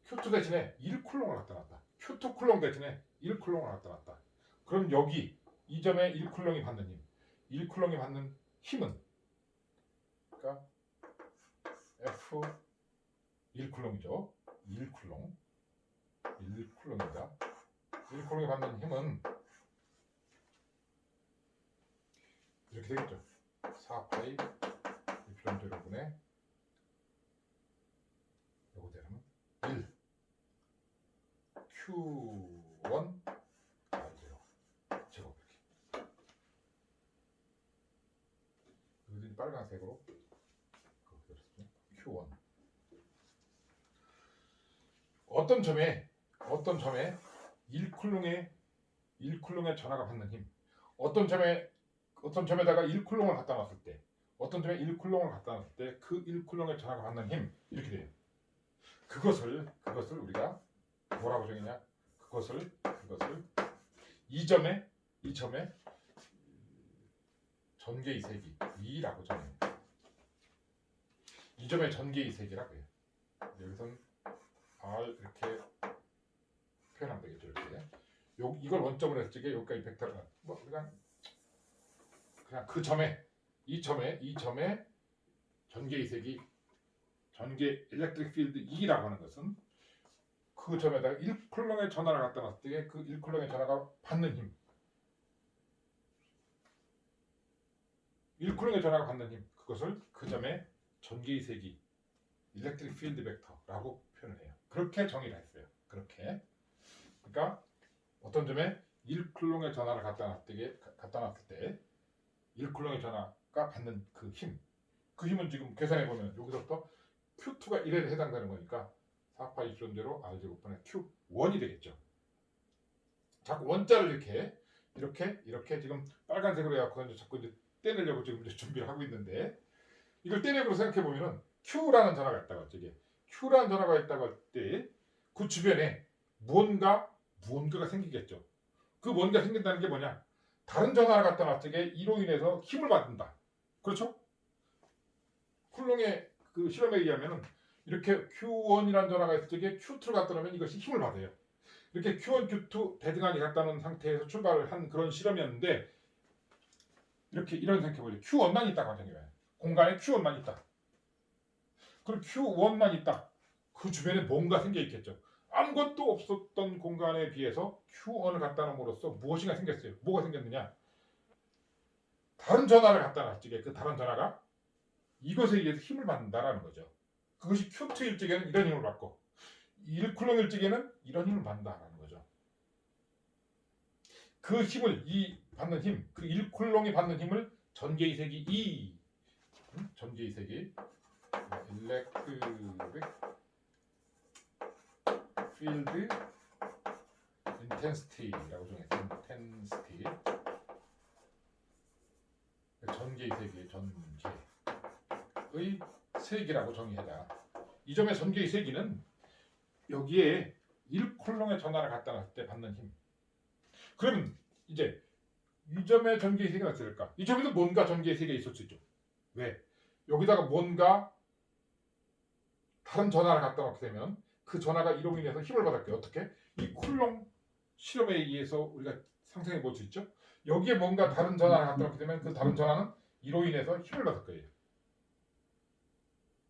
Q2 대신에 1쿨롱을 갖다 놨다. Q2 쿨롱 대신에 1쿨롱을 갖다 놨다. 그럼 여기 이 점에 1쿨롱이 받는 힘, 1쿨롱이 받는 힘은 그러니까 F 1쿨롱이죠. 1쿨롱입니다. 1쿨롱이 받는 힘은 이렇게 되겠죠. 4파이 Epsilon 제로분의 요거 되면 1 Q1 R0 제곱 이렇게. 여기 빨간색으로 Q1 어떤 점에 1쿨롱의 전하가 받는 힘 어떤 점에다가 1쿨롱을 갖다 놨을 때 어떤 점에 1쿨롱을 갖다 놨을 때 그 1쿨롱의 전하가 받는 힘 이렇게 돼요. 그것을 우리가 뭐라고 정했냐? 그것을 이 점에 전개 이세기 2라고 정해요. 이 점의 전개 이세기라고 해요. 여기선 R 이렇게 표현하면 되겠죠. 이렇게 이걸 원점으로 했을 때 여기까지 벡터가 뭐 그냥 그 점에 이 점에 전개 이세기 전개 일렉트릭 필드 2라고 하는 것은 그 점에다가 1쿨롱의 전하를 갖다 놨을 때 그 1쿨롱의 전하가 받는 힘 1쿨롱의 전하가 받는 힘 그것을 그 점에 전기의 세기, 일렉트릭 필드 벡터라고 표현을 해요. 그렇게 정의를 했어요. 그렇게. 그러니까 어떤 점에 1쿨롱의 전하를 갖다 놨을 때 1쿨롱의 전하가 받는 그 힘, 그 힘은 지금 계산해 보면 여기서부터 Q2가 1에 해당되는 거니까 4파 입선대로 R제곱분의 Q1이 되겠죠. 자꾸 원자를 이렇게 지금 빨간색으로 해갖고 자꾸 이제 떼내려고 지금 이제 준비를 하고 있는데, 이걸 떼내고 생각해 보면은 Q라는 전하가 있다고 할 때, Q라는 전하가 있다고 할 때 그 주변에 무언가가 생기겠죠. 그 뭔가 생긴다는 게 뭐냐? 다른 전하를 갖다 놨을 때 이로 인해서 힘을 받는다. 그렇죠? 쿨롱의 그 실험에 의하면은 이렇게 Q1이라는 전하가 있을 때 Q2를 갖다 놓으면 이것이 힘을 받아요. 이렇게 Q1, Q2 대등하게 갖다 놓은 상태에서 출발을 한 그런 실험이었는데, 이렇게 이런 생각해보죠. Q1만 있다고 생각해봐요. 공간에 Q1만 있다. 그럼 Q1만 있다. 그 주변에 뭔가 생겨 있겠죠. 아무것도 없었던 공간에 비해서 Q1을 갖다 놓음으로써 무엇인가 생겼어요. 뭐가 생겼느냐? 다른 전하를 갖다 놨지. 그 다른 전하가 이것에 의해서 힘을 받는다라는 거죠. 그것이 Q2일 적에는 이런 힘을 받고 1쿨롱일 적에는 이런 힘을 받는다라는 거죠. 그 힘을, 이 받는 힘, 그 1쿨롱이 받는 힘을 전개의 세기 E, 전개의 세기 일렉트릭 필드 인텐시티라고 정했어요. 인텐시티, 전개의 세기, 전개의 세기라고 정의하자. 이 점의 전개의 세기는 여기에 1쿨롱의 전하를 갖다 놨을 때 받는 힘. 그러면 이제 이 점의 전개의 세계가 어떨까? 이 점에도 뭔가 전개의 세계가 있을 수 있죠. 왜? 여기다가 뭔가 다른 전하를 갖다 놓게 되면 그 전하가 이로 인해서 힘을 받을게요. 어떻게? 이 쿨롱 실험에 의해서 우리가 상상해 볼 수 있죠. 여기에 뭔가 다른 전하를 갖다 놓게 되면 그 다른 전하는 이로 인해서 힘을 받을 거예요.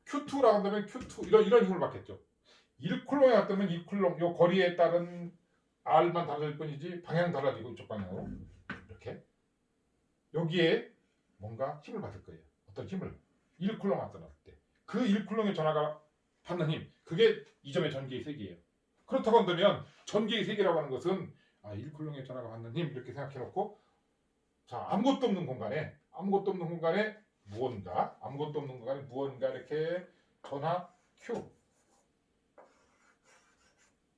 Q2라고 한다면 Q2 이런 힘을 받겠죠. 1쿨롱에 갔다면 2쿨롱 요 거리에 따른 R만 달라질 뿐이지 방향 달라지고 이쪽 방향으로 이렇게 여기에 뭔가 힘을 받을 거예요. 어떤 힘을 1쿨롱 갖다 놨을 때 그 1쿨롱의 전하가 받는 힘, 그게 이 점의 전개의 세기예요. 그렇다고 한다면 전개의 세기라고 하는 것은 1쿨롱의 전하가 받는 힘 이렇게 생각해 놓고, 자, 아무것도 없는 공간에 무언가 이렇게 전하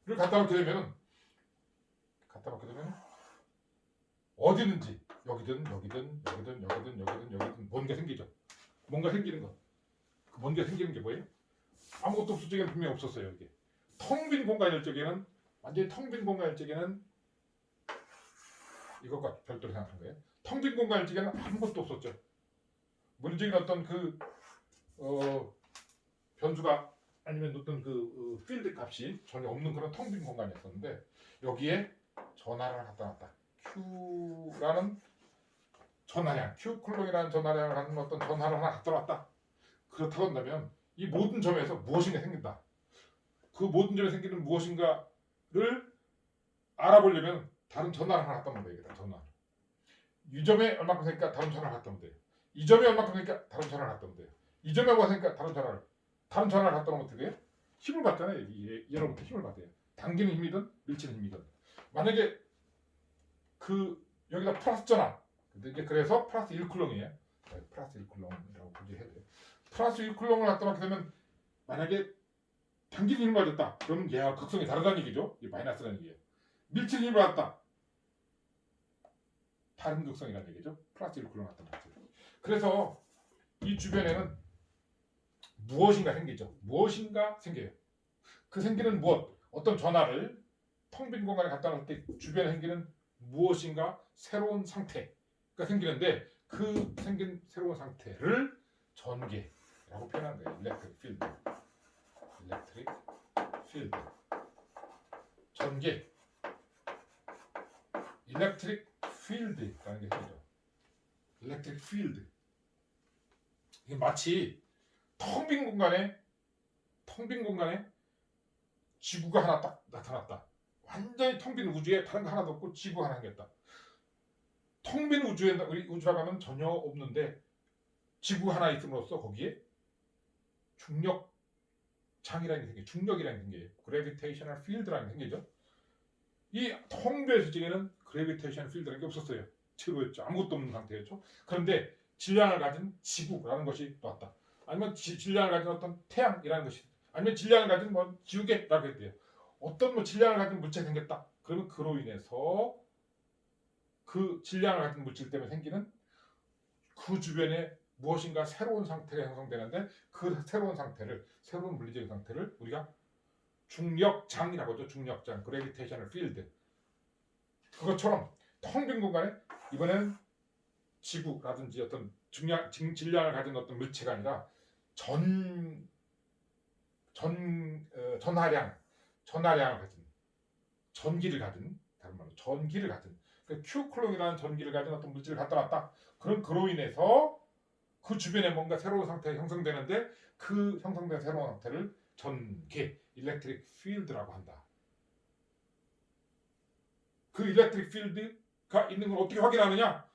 Q를 갖다 놓게 되면 어디든지 여기든 뭔가 생기죠. 뭔가 생기는 거. 그 뭔가 생기는 게 뭐예요? 아무것도 없을 적에는 분명히 없었어요. 이게 텅 빈 공간일 적에는, 완전히 텅 빈 공간일 적에는 이것과 별도로 생각한 거예요. 텅 빈 공간일 적에는 아무것도 없었죠. 물리적인 어떤 그 변수가 아니면 어떤 그 필드 값이 전혀 없는 그런 텅 빈 공간이었었는데, 여기에 전하를 갖다 놨다. Q라는 전하량, Q쿨롱이라는 전하량을 갖는 어떤 전하를 하나 갖다 놨다. 그렇다고 한다면 이 모든 점에서 무엇인가 생긴다. 그 모든 점에 생기는 무엇인가를 알아보려면 다른 전하를 하나 갖다 놓으면 되겠다. 전하. 이 점에 얼마큼 생기니까 다른 전하를 갖다 놓으면 돼요. 이 점에 얼마큼 생기니까 다른 전하를 갖다 놓으면 돼요. 이 점에 얼마큼 생기니까 다른 전하를 갖다 놓으면 어떻게 돼요? 힘을 받잖아요. 얘로부터 힘을 받아요. 당기는 힘이든 밀치는 힘이든. 만약에 그 여기다 플러스 전하, 그래서 플러스 1쿨롱이에요. 플러스 1쿨롱이라고 분류해야 돼요. 플러스 1쿨롱을 갖다 놓게 되면 만약에 당기는 힘을 받았다. 그러면 얘와 극성이 다르다는 얘기죠. 이 마이너스라는 얘기예요. 밀치는 힘을 받았다. 다른 극성이라는 얘기죠. 플러스 1쿨롱 갖다 놨어요. 그래서 이 주변에는 무엇인가 생기죠. 무엇인가 생겨요. 그 생기는 무엇? 어떤 전하를 텅 빈 공간에 갖다 놓을 때 주변에 생기는 무엇인가 새로운 상태가 생기는데, 그 생긴 새로운 상태를 전개라고 표현한 거예요. 일렉트릭 필드. 전개. 일렉트릭 필드라는 게 있죠. 일렉트릭 필드. 이게 마치 텅 빈 공간에 지구가 하나 딱 나타났다. 완전히 텅 빈 우주에 다른 거 하나도 없고 지구가 하나 생겼다. 텅 빈 우주에 우리 우주라고 하면 전혀 없는데 지구가 하나 있음으로써 거기에 중력장이라는 게 생겨요. 중력이라는 게 생겨요. 그래비테이셔널 필드라는 게 생기죠. 이 통배 수직에는 그래비테이션 필드라는 게 없었어요. 제로였죠. 아무것도 없는 상태였죠. 그런데 질량을 가진 지구라는 것이 나왔다. 아니면 질량을 가진 어떤 태양이라는 것이, 아니면 질량을 가진 뭐 지우개라고 했대요. 어떤 뭐 질량을 가진 물체가 생겼다. 그러면 그로 인해서 그 질량을 가진 물질 때문에 생기는 그 주변에 무엇인가 새로운 상태가 형성되는데, 그 새로운 상태를, 새로운 물리적인 상태를 우리가 중력장이라고 하죠. 중력장, 그래비테이셔널 필드. 그것처럼 텅 빈 공간에 이번에는 지구라든지 어떤 질량을 가진 어떤 물체가 아니라 전하량을 가진, 전기를 가진, 다른 말로 전기를 가진, 그 Q쿨롱이라는 전기를 가진 어떤 물질을 갖다 놨다. 그로 인해서 그 주변에 뭔가 새로운 상태가 형성되는데, 그 형성된 새로운 상태를 전기, 일렉트릭 필드라고 한다. 그 일렉트릭 필드가 있는 걸 어떻게 확인하느냐?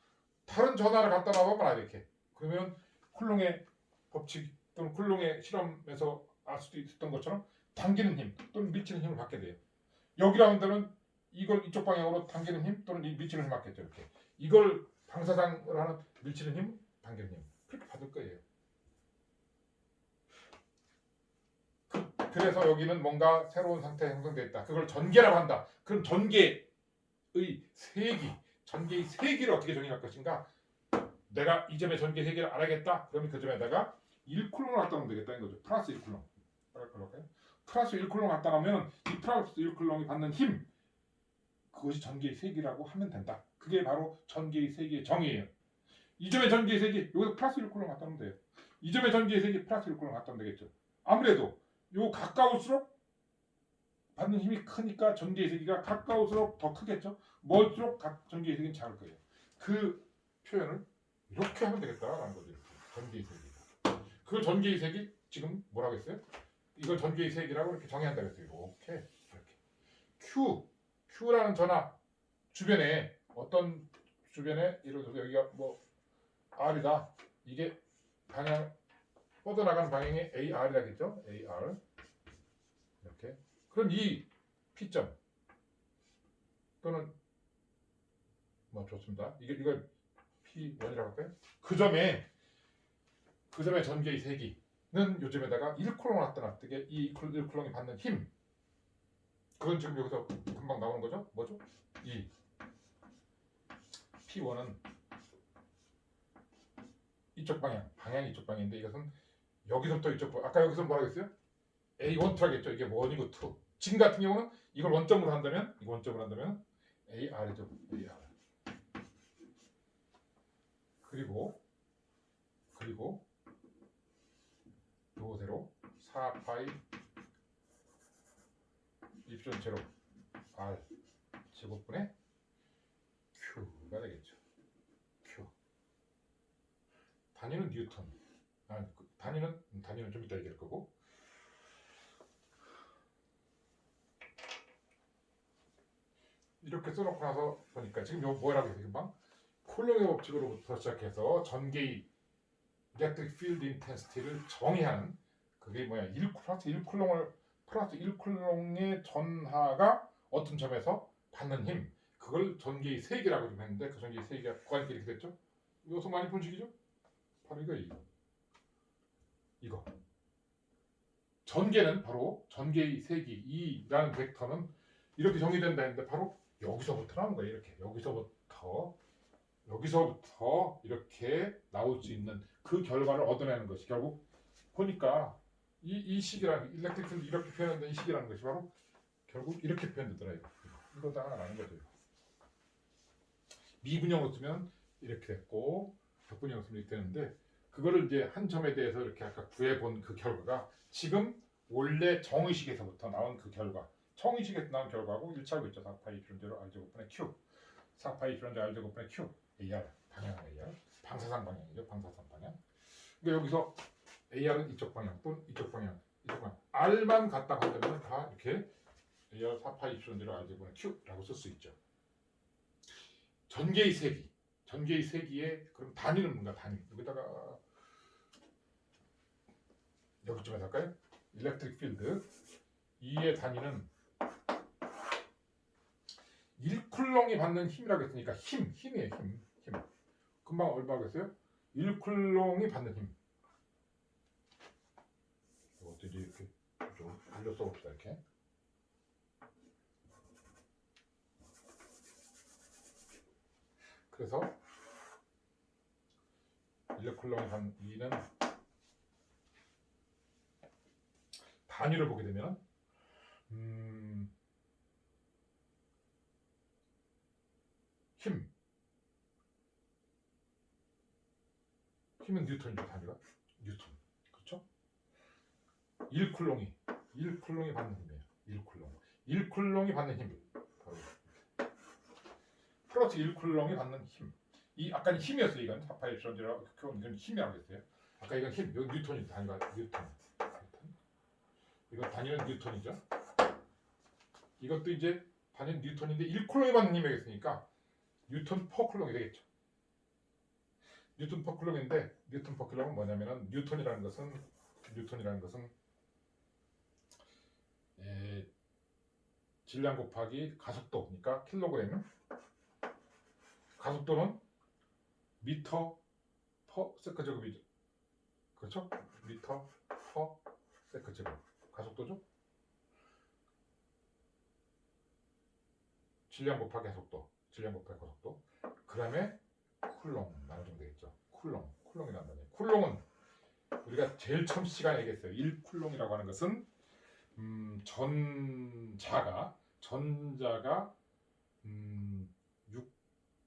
다른 전하를 갖다 놔봐라 이렇게. 그러면 쿨롱의 법칙 또는 쿨롱의 실험에서 알 수도 있었던 것처럼 당기는 힘 또는 미치는 힘을 받게 돼요. 여기라는 데는 이걸 이쪽 방향으로 당기는 힘 또는 미치는 힘을 받겠죠. 이렇게. 이걸 방사장을 하는 미치는 힘, 당기는 힘, 그렇게 받을 거예요. 그래서 여기는 뭔가 새로운 상태가 형성되어 있다. 그걸 전개라고 한다. 그럼 전개의 세기, 전개의 세기를 어떻게 정의할 것인가? 내가 이 점의 전개 세기를 알아야겠다. 그러면 그 점에다가 1쿨롱을 갖다 놓으면 되겠다는 거죠. 플러스 1쿨롱. 플러스 1쿨롱 갖다 놓으면 이 플러스 1쿨롱이 받는 힘, 그것이 전개의 세기라고 하면 된다. 그게 바로 전개의 세기의 정의예요. 이 점의 전개의 세기, 여기서 플러스 1쿨롱 갖다 놓으면 돼요. 이 점의 전개의 세기 플러스 1쿨롱 갖다 놓으면 되겠죠. 아무래도 요 가까울수록 받는 힘이 크니까 전개의 세기가 가까울수록 더 크겠죠. 멀수록 전개의 세기는 작을 거예요. 그 표현을 이렇게 하면 되겠다라는 거죠. 전개의 세기. 그 전개의 세기 지금 뭐라고 했어요? 이걸 전개의 세기라고 이렇게 정의한다고 했어요. 이렇게. Q라는 전하 주변에 어떤 주변에 예를 들어서 여기가 뭐 R이다. 이게 방향 뻗어나가는 방향이 AR이라겠죠? AR 이렇게. 그럼 이 P점 또는 뭐 좋습니다. 이걸 P1이라고 할까요? 그 점의 전개의 세기는 요점에다가 1쿨롱을 갖다 놨더니 이 1쿨롱이 받는 힘, 그건 지금 여기서 금방 나오는 거죠? 뭐죠? 이 P1은 이쪽 방향이 이쪽 방향인데, 이것은 여기서부터 이쪽, 아까 여기서 뭐라고 했어요? A1 하겠죠. 이게 1이고 2. 지금 같은 경우는 이걸 원점으로 한다면 AR이죠. AR. 그리고 요새로 4파이 입션 제로 R 제곱분의 Q가 되겠죠. Q. 단위는 뉴턴. 단위는 좀 이따 얘기할 거고. 이렇게 써놓고 나서 보니까 지금 요 뭐라고 해요? 금방 쿨롱의 법칙으로부터 시작해서 전개의 일렉트릭 필드 인텐시티를 정의하는, 그게 뭐야? 1 플러스 1쿨롱의 전하가 어떤 점에서 받는 힘, 그걸 전개의 세기라고 좀 했는데, 그 전개의 세기가 구간이 이렇게 됐죠? 요소 많이 본 식이죠? 바로 이거. 전개는 바로 전개의 세기, E라는 벡터는 이렇게 정의된다 했는데 바로 여기서부터 나온 거예요. 이렇게 여기서부터 이렇게 나올 수 있는 그 결과를 얻어내는 것이, 결국 보니까 이 식이라는, 일렉트릭 필드 이렇게 표현한다는 이 식이라는 것이 바로 결국 이렇게 표현되더라고요. 이거다가 나는 거죠. 미분형으로 쓰면 이렇게 됐고 격분형으로 쓰면 이렇게 되는데, 그거를 이제 한 점에 대해서 이렇게 아까 구해본 그 결과가 지금 원래 정의식에서부터 나온 그 결과, 정의식에서 나온 결과하고 일치하고 있죠. 4파이 E제로 R제곱분의 Q, 4파이 E제로 R제곱분의 Q, AR, 방향 AR, 방사선 방향이죠. 방사선 방향. 그러니까 여기서 AR은 이쪽 방향 또는 이쪽 방향. R만 갖다 받으면 다 이렇게 AR 4파이 E제로 R제곱분의 Q라고 쓸 수 있죠. 전개의 세기의 그럼 단위는 뭔가 단위. 여기다가 여기쯤에서 할까요? 일렉트릭 필드 E의 단위는 1쿨롱이 받는 힘이라고 했으니까 힘이에요. 힘. 금방 얼마라고 했어요? 1쿨롱이 받는 힘. 이것도 이제 이렇게 좀 돌려 써봅시다. 이렇게. 그래서 1쿨롱이 받는 E는 단위를 보게 되면 힘은 뉴턴이죠. 단위가 뉴턴. 그렇죠? 1쿨롱이 받는 힘이에요. 1쿨롱이 받는 힘. 바로 플러스 1쿨롱이 받는 힘. 이 아까는 힘이었어요. 이건 4파이 엡실론이라고 이건 힘이라고 했어요. 아까 이건 힘. 여기 뉴턴이 단위가 뉴턴. 이건 단위는 뉴턴이죠. 이것도 이제 단위는 뉴턴인데 1쿨롱이 받는 힘이겠으니까 뉴턴 퍼 쿨롱이 되겠죠. 뉴턴 퍼 쿨롱인데 뉴턴 퍼 쿨롱은 뭐냐면은 뉴턴이라는 것은 질량 곱하기 가속도니까 킬로그램. 가속도는 미터 퍼 세컨드 제곱이죠. 그렇죠? 미터 퍼 세컨드 제곱. 가속도죠? 질량 곱하기 가속도. 그다음에 쿨롱 나눠주면 되겠죠. 쿨롱이란 단위. 쿨롱은 우리가 제일 처음 시간에 얘기했어요. 1쿨롱이라고 하는 것은 전자가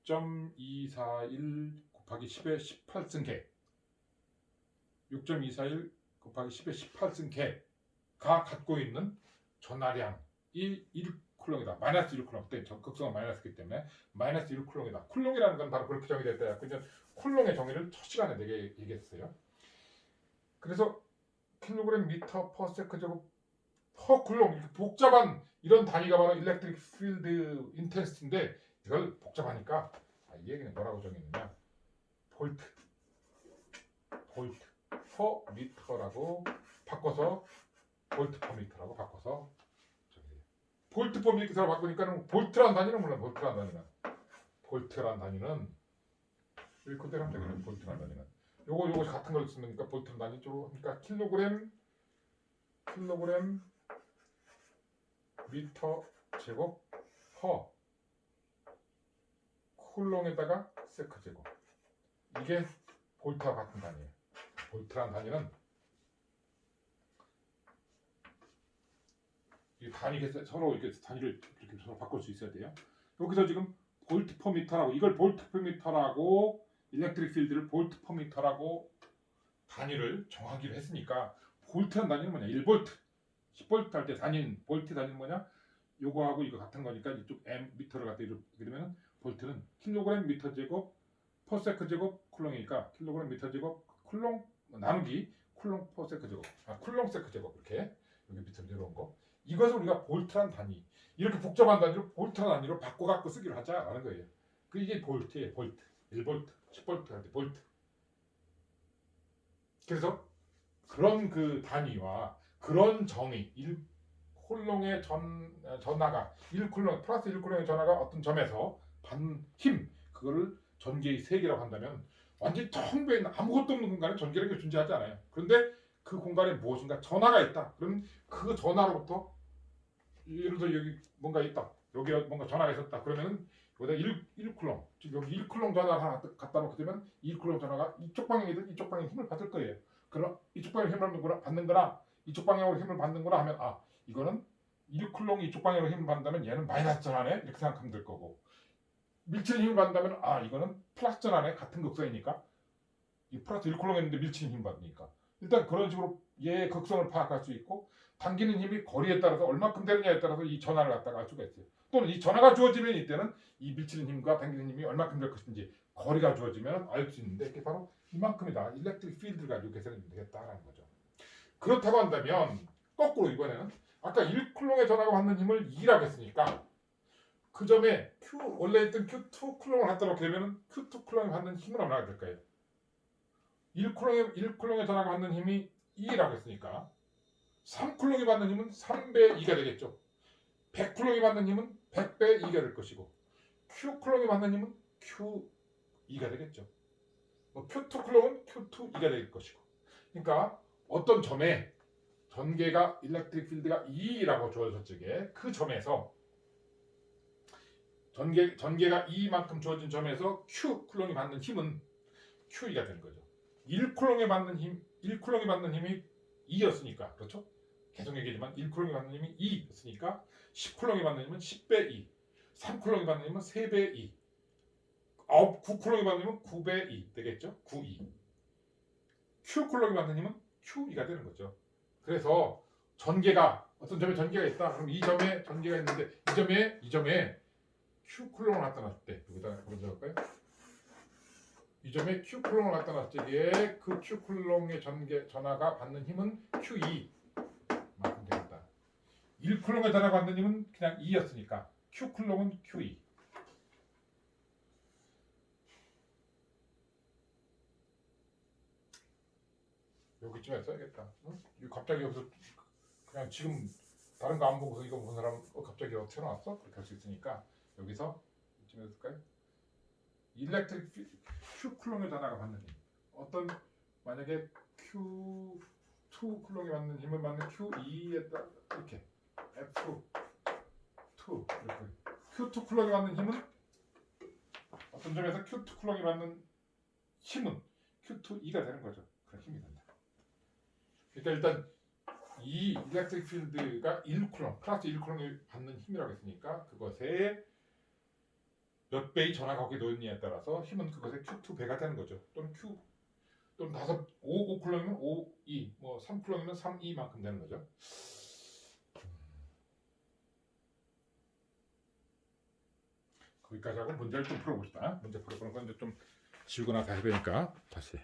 6.241 곱하기 10의 18승계 6.241 곱하기 10의 18승계가 갖고 있는 전하량이 1쿨롱이다. 마이너스 1쿨롱. 그때 극성은 마이너스이기 때문에 마이너스 1쿨롱이다. 쿨롱이라는 건 바로 그렇게 정의됐다. 그냥 쿨롱의 정의를 첫 시간에 되게 얘기했어요. 그래서 킬로그램 미터 퍼 세컨드 제곱 퍼 쿨롱 이렇게 복잡한 이런 단위가 바로 일렉트릭 필드 인텐시티인데 이걸 복잡하니까 이 얘기는 뭐라고 정했느냐 볼트 퍼 미터라고 바꿔서 볼트 퍼 미터라고 바꿔서 볼트 퍼 미터라고 바꾸니까는 볼트란 단위는 물론 볼트란 단위는 여기 그대로 하면 되겠네. 볼트란 단위는 요거 같은 걸 쓰니까 볼트란 단위 쪽으로 그러니까 킬로그램 미터 제곱 퍼 쿨롱에다가 세컨드 제곱 이게 볼트와 같은 단위예요. 볼트란 단위는 이 단위가 서로 이렇게 단위를 이렇게 서로 바꿀 수 있어야 돼요. 여기서 지금 볼트 퍼 미터라고 이걸 볼트 퍼 미터라고 일렉트릭 필드를 볼트 퍼 미터라고 단위를 정하기로 했으니까 볼트란 단위는 뭐냐? 1볼트 10볼트 할 때 단위는 볼트 단위는 뭐냐? 요거하고 이거 같은 거니까 이쪽 m 미터를 갖다 이렇게 되면 볼트는 킬로그램 미터 제곱 퍼 세컨드 제곱 쿨롱이니까 킬로그램 미터 제곱 쿨롱 나누기 쿨롱 퍼 세컨드 제곱 쿨롱 세컨드 제곱 이렇게 여기 밑으로 내려온 거 이것을 우리가 볼트란 단위 이렇게 복잡한 단위로 볼트란 단위로 바꿔갖고 쓰기로 하자라는 거예요. 그 이게 볼트예요. 볼트 1볼트 10볼트 할 때 볼트. 그래서 그런 그 단위와 그런 정의 1쿨롱의 전하가 1쿨롱 플러스 1쿨롱의 전하가 어떤 점에서 받는 힘 그거를 전기의 세계라고 한다면 완전히 텅 비어 있는 아무것도 없는 공간에 전기라는 게 존재하지 않아요. 그런데 그 공간에 무엇인가 전하가 있다. 그럼 그 전하로부터 예를 들어 여기 뭔가 있다. 여기 뭔가 전하가 있었다. 그러면은 여기다 1쿨롱 즉 여기 1쿨롱 전화를 하나 갖다 놓게 되면 1쿨롱 전하가 이쪽 방향이든 이쪽 방향 힘을 받을 거예요. 그럼 이쪽 방향 힘을 받는거나 이쪽 방향으로 힘을 받는구나 하면 이거는 1쿨롱이 이쪽 방향으로 힘을 받는다면 얘는 마이너스 전하네 이렇게 생각하면 될 거고 밀치는 힘을 받는다면 이거는 플러스 전하네 같은 극성이니까 이 플러스 1쿨롱 했는데 밀치는 힘을 받으니까 일단 그런 식으로 얘의 극성을 파악할 수 있고 당기는 힘이 거리에 따라서 얼마큼 되느냐에 따라서 이 전하를 갖다가 알 수가 있어요. 또는 이 전하가 주어지면 이때는 이 밀치는 힘과 당기는 힘이 얼마큼 될 것인지 거리가 주어지면 알 수 있는데 이게 바로 이만큼이다. 일렉트릭 필드를 가지고 계산이 되겠다라는 거죠. 그렇다고 한다면 거꾸로 이번에는 아까 1쿨롱의 전하가 받는 힘을 2라고 했으니까 그 점에 원래 있던 Q2 쿨롱을 갖다 놓게 되면 Q2 쿨롱이 받는 힘은 얼마나 될까요? 1쿨롱의 전하가 받는 힘이 2라고 했으니까 3쿨롱이 받는 힘은 3배 2가 되겠죠. 100쿨롱이 받는 힘은 100배 2가 될 것이고 Q쿨롱이 받는 힘은 Q2가 되겠죠. 뭐 Q2쿨롱은 Q2 2가 될 것이고. 그러니까 어떤 점에 전개가 일렉트릭 필드가 2라고 주어졌을 적에 그 점에서 전개가 2만큼 주어진 점에서 Q쿨롱이 받는 힘은 Q2가 되는 거죠. 1쿨롱이 받는 힘이 2였으니까 그렇죠? 계속 얘기하지만 1쿨롱이 받는 힘이 2였으니까 10쿨롱이 받는 힘은 10배 2, 3쿨롱이 받는 힘은 3배 2, 9쿨롱이 받는 힘은 9배 2 되겠죠? 9, 2. Q쿨롱이 받는 힘은 Q2가 되는 거죠. 그래서 전개가 어떤 점에 전개가 있다. 그럼 이 점에 전개가 있는데 이 점에 Q쿨롱을 갖다 놨을 때 여기다 볼까요? 이 점에 Q쿨롱을 갖다 놨을 때에 그 Q쿨롱의 전하가 받는 힘은 Q2 만큼 되겠다. 1쿨롱의 전하가 받는 힘은 그냥 2였으니까 Q쿨롱은 Q2. 여기쯤에 써야겠다. 응? 갑자기 여기서 그냥 지금 다른 거 안 보고서 이거 본 사람 갑자기 튀어나왔어? 그렇게 할 수 있으니까 여기서 이쯤에 쓸까요? 일렉트릭 Q쿨롱의 전하가 받는 힘. 어떤 만약에 Q2 쿨롱이 받는 힘을 받는 Q2에다 이렇게 F2 이렇게 Q2 쿨롱이 받는 힘은 어떤 점에서 Q2 쿨롱이 받는 힘은 Q2E가 되는 거죠. 그런 힘이 된다. 그러니까 일단 이 일렉트릭 필드가 1쿨롱 플러스 1쿨롱이 받는 힘이라고 했으니까 그것에 몇 배의 전하가 거기에 놓였느냐에 따라서 힘은 그것의 Q2배가 되는 거죠. 또는 5쿨롱이면 5, 2, 뭐 3쿨롱이면 3, 2만큼 되는 거죠. 거기까지 하고 문제를 좀 풀어봅시다. 문제 풀어보는 건 이제 좀 지우고 나서 해야 되니까 다시.